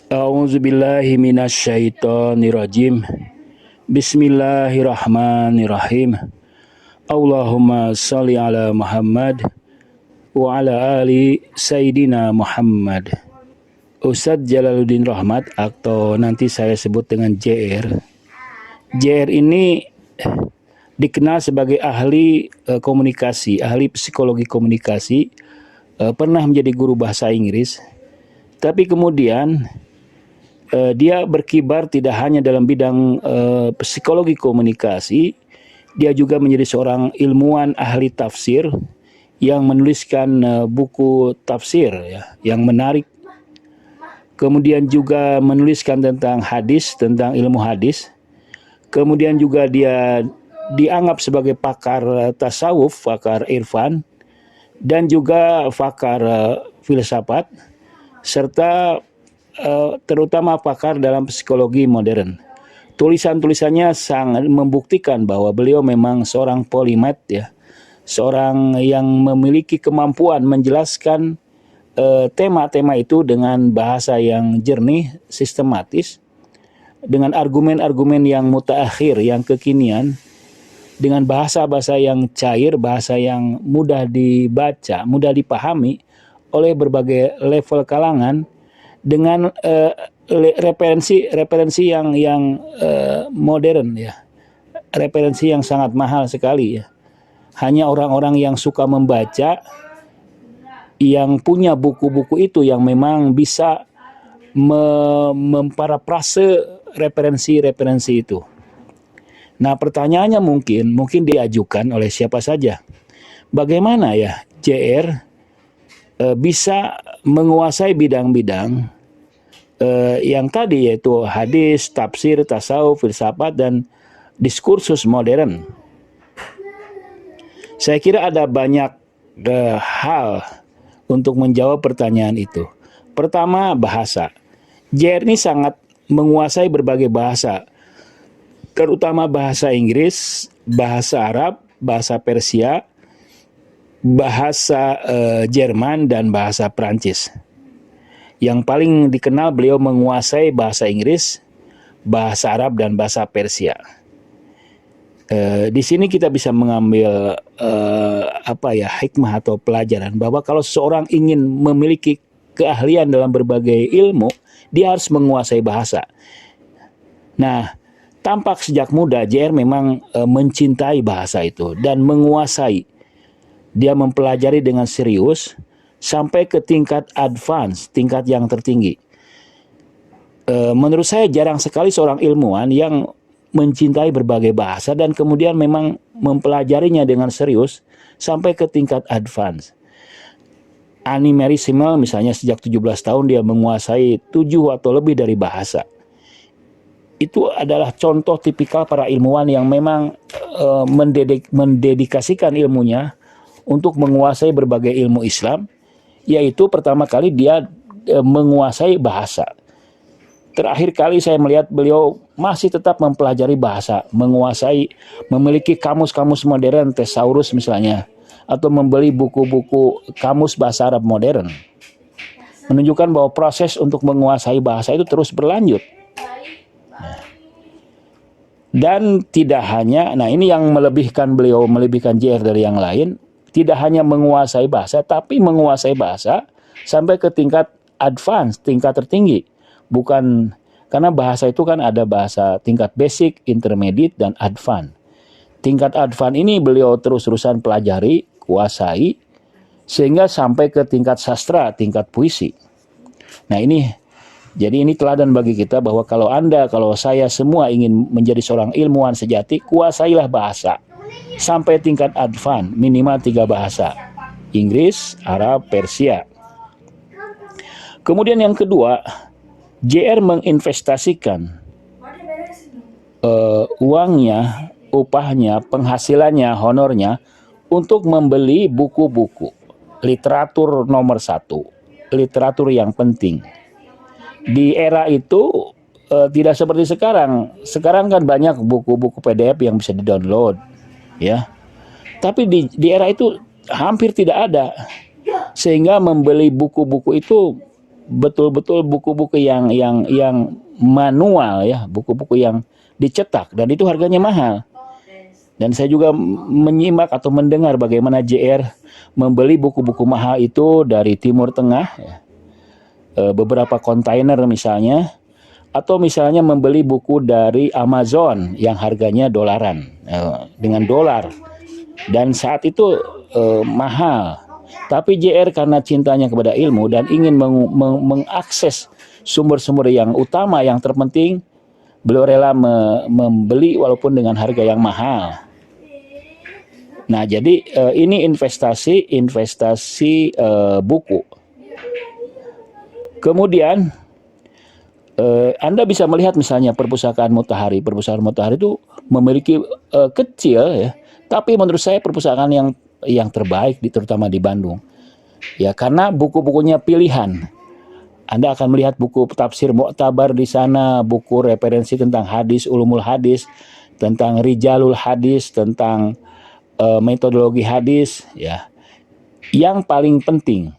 A'udzubillahi minasyaitonirrajim. Bismillahirrahmanirrahim. Allahumma sholli ala Muhammad wa ala ali Sayyidina Muhammad. Ustadz Jalaluddin Rahmat atau nanti saya sebut dengan JR. JR ini dikenal sebagai ahli komunikasi, ahli psikologi komunikasi, pernah menjadi guru bahasa Inggris. Tapi kemudian dia berkibar tidak hanya dalam bidang psikologi komunikasi, dia juga menjadi seorang ilmuwan ahli tafsir yang menuliskan buku tafsir ya, yang menarik. Kemudian juga menuliskan tentang hadis, tentang ilmu hadis. Kemudian juga dia dianggap sebagai pakar tasawuf, pakar irfan, dan juga pakar filsafat, serta terutama pakar dalam psikologi modern. Tulisan-tulisannya sangat membuktikan bahwa beliau memang seorang polimat ya, seorang yang memiliki kemampuan menjelaskan tema-tema itu dengan bahasa yang jernih, sistematis, dengan argumen-argumen yang mutaakhir, yang kekinian, dengan bahasa-bahasa yang cair, bahasa yang mudah dibaca, mudah dipahami oleh berbagai level kalangan, dengan referensi yang modern ya, referensi yang sangat mahal sekali ya. Hanya orang-orang yang suka membaca, yang punya buku-buku itu, yang memang bisa memparafrase referensi-referensi itu. Nah, pertanyaannya mungkin diajukan oleh siapa saja. Bagaimana ya JR bisa menguasai bidang-bidang yang tadi, yaitu hadis, tafsir, tasawuf, filsafat, dan diskursus modern? Saya kira ada banyak hal untuk menjawab pertanyaan itu. Pertama, bahasa. JR ini sangat menguasai berbagai bahasa, terutama bahasa Inggris, bahasa Arab, bahasa Persia, bahasa Jerman, dan bahasa Prancis. Yang paling dikenal, beliau menguasai bahasa Inggris, bahasa Arab, dan bahasa Persia. Di sini kita bisa mengambil hikmah atau pelajaran bahwa kalau seseorang ingin memiliki keahlian dalam berbagai ilmu, dia harus menguasai bahasa. Nah, tampak sejak muda JR memang mencintai bahasa itu dan menguasai. Dia mempelajari dengan serius sampai ke tingkat advance, tingkat yang tertinggi. Menurut saya jarang sekali seorang ilmuwan yang mencintai berbagai bahasa dan kemudian memang mempelajarinya dengan serius sampai ke tingkat advance. Annie Mary Simmel misalnya sejak 17 tahun dia menguasai 7 atau lebih dari bahasa. Itu adalah contoh tipikal para ilmuwan yang memang mendedikasikan ilmunya untuk menguasai berbagai ilmu Islam, yaitu pertama kali dia menguasai bahasa. Terakhir kali saya melihat beliau masih tetap mempelajari bahasa, menguasai, memiliki kamus-kamus modern, Thesaurus misalnya, atau membeli buku-buku kamus bahasa Arab modern. Menunjukkan bahwa proses untuk menguasai bahasa itu terus berlanjut. Dan tidak hanya, nah ini yang melebihkan beliau, melebihkan JR dari yang lain, tidak hanya menguasai bahasa, tapi menguasai bahasa sampai ke tingkat advance, tingkat tertinggi. Bukan, karena bahasa itu kan ada bahasa tingkat basic, intermediate, dan advance. Tingkat advance ini beliau terus-terusan pelajari, kuasai, sehingga sampai ke tingkat sastra, tingkat puisi. Nah ini, jadi ini teladan bagi kita bahwa kalau Anda, kalau saya semua ingin menjadi seorang ilmuwan sejati, kuasailah bahasa. Sampai tingkat advance, minimal 3 bahasa. Inggris, Arab, Persia. Kemudian yang kedua, JR menginvestasikan uangnya, upahnya, penghasilannya, honornya untuk membeli buku-buku literatur nomor 1, literatur yang penting. Di era itu tidak seperti sekarang. Sekarang kan banyak buku-buku PDF yang bisa di-download, ya. Tapi di era itu hampir tidak ada. Sehingga membeli buku-buku itu betul-betul buku-buku yang manual ya, buku-buku yang dicetak, dan itu harganya mahal. Dan saya juga menyimak atau mendengar bagaimana JR membeli buku-buku mahal itu dari Timur Tengah ya. Beberapa kontainer misalnya, atau misalnya membeli buku dari Amazon yang harganya dolaran, dengan dolar, dan saat itu mahal. Tapi JR karena cintanya kepada ilmu dan ingin mengakses sumber-sumber yang utama, yang terpenting, beliau rela membeli walaupun dengan harga yang mahal. Nah, jadi ini investasi buku. Kemudian Anda bisa melihat misalnya Perpustakaan Mutahari. Perpustakaan Mutahari itu memiliki kecil ya, tapi menurut saya perpustakaan yang terbaik terutama di Bandung. Ya, karena buku-bukunya pilihan. Anda akan melihat buku tafsir Mu'tabar di sana, buku referensi tentang hadis, ulumul hadis, tentang rijalul hadis, tentang metodologi hadis ya. Yang paling penting,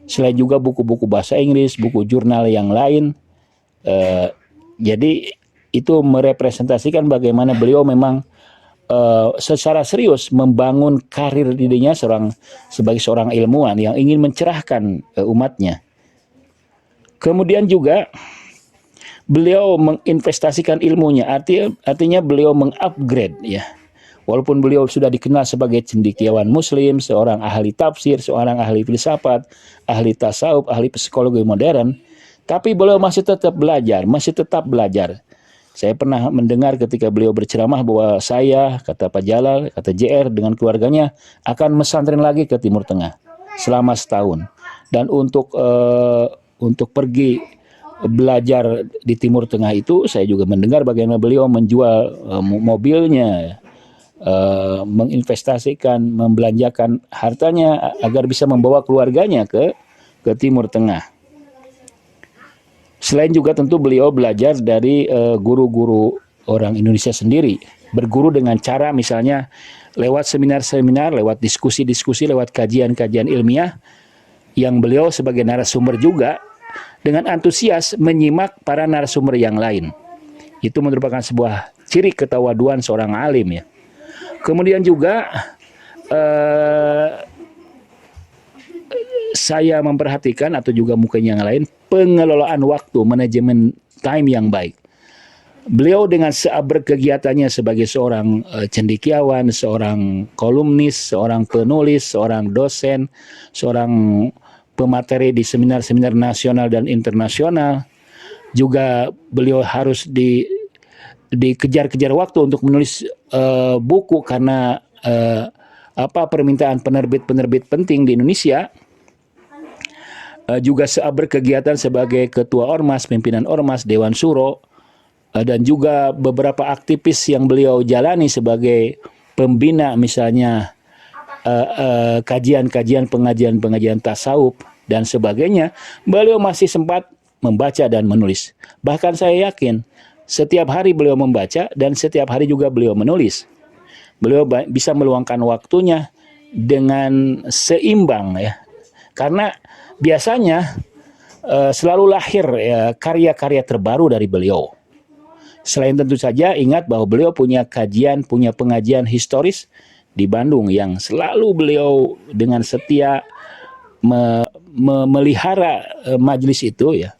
selain juga buku-buku bahasa Inggris, buku jurnal yang lain. Jadi itu merepresentasikan bagaimana beliau memang secara serius membangun karir dirinya sebagai seorang ilmuwan yang ingin mencerahkan umatnya. Kemudian juga beliau menginvestasikan ilmunya, artinya beliau mengupgrade ya. Walaupun beliau sudah dikenal sebagai cendekiawan muslim, seorang ahli tafsir, seorang ahli filsafat, ahli tasawuf, ahli psikologi modern, tapi beliau masih tetap belajar. Saya pernah mendengar ketika beliau berceramah bahwa saya, kata Pak Jalal, kata JR dengan keluarganya akan mesantren lagi ke Timur Tengah selama setahun. Dan untuk pergi belajar di Timur Tengah itu, saya juga mendengar bagaimana beliau menjual mobilnya, menginvestasikan, membelanjakan hartanya agar bisa membawa keluarganya ke Timur Tengah. Selain juga tentu beliau belajar dari guru-guru orang Indonesia sendiri, berguru dengan cara misalnya lewat seminar-seminar, lewat diskusi-diskusi, lewat kajian-kajian ilmiah, yang beliau sebagai narasumber juga dengan antusias menyimak para narasumber yang lain. Itu merupakan sebuah ciri ketawaduan seorang alim ya. Kemudian juga saya memperhatikan, atau juga mungkin yang lain, pengelolaan waktu, manajemen time yang baik. Beliau dengan berkegiatannya sebagai seorang cendekiawan, seorang kolumnis, seorang penulis, seorang dosen, seorang pemateri di seminar-seminar nasional dan internasional, juga beliau harus dikejar-kejar waktu untuk menulis buku karena permintaan penerbit-penerbit penting di Indonesia. Juga berkegiatan sebagai ketua ormas, pimpinan ormas, dewan suro, dan juga beberapa aktivis yang beliau jalani sebagai pembina, misalnya kajian-kajian, pengajian tasawuf dan sebagainya. Beliau masih sempat membaca dan menulis. Bahkan saya yakin setiap hari beliau membaca dan setiap hari juga beliau menulis. Beliau bisa meluangkan waktunya dengan seimbang ya. Karena biasanya selalu lahir karya-karya terbaru dari beliau. Selain tentu saja ingat bahwa beliau punya pengajian historis di Bandung yang selalu beliau dengan setia memelihara majelis itu ya,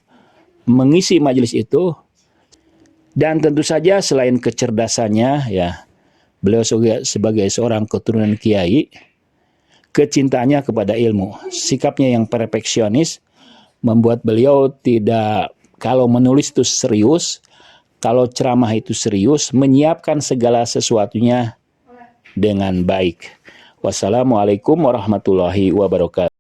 mengisi majelis itu. Dan tentu saja selain kecerdasannya ya, beliau sebagai seorang keturunan kiai, kecintaannya kepada ilmu, sikapnya yang perfeksionis membuat beliau tidak, kalau menulis itu serius, kalau ceramah itu serius, menyiapkan segala sesuatunya dengan baik. Wassalamualaikum warahmatullahi wabarakatuh.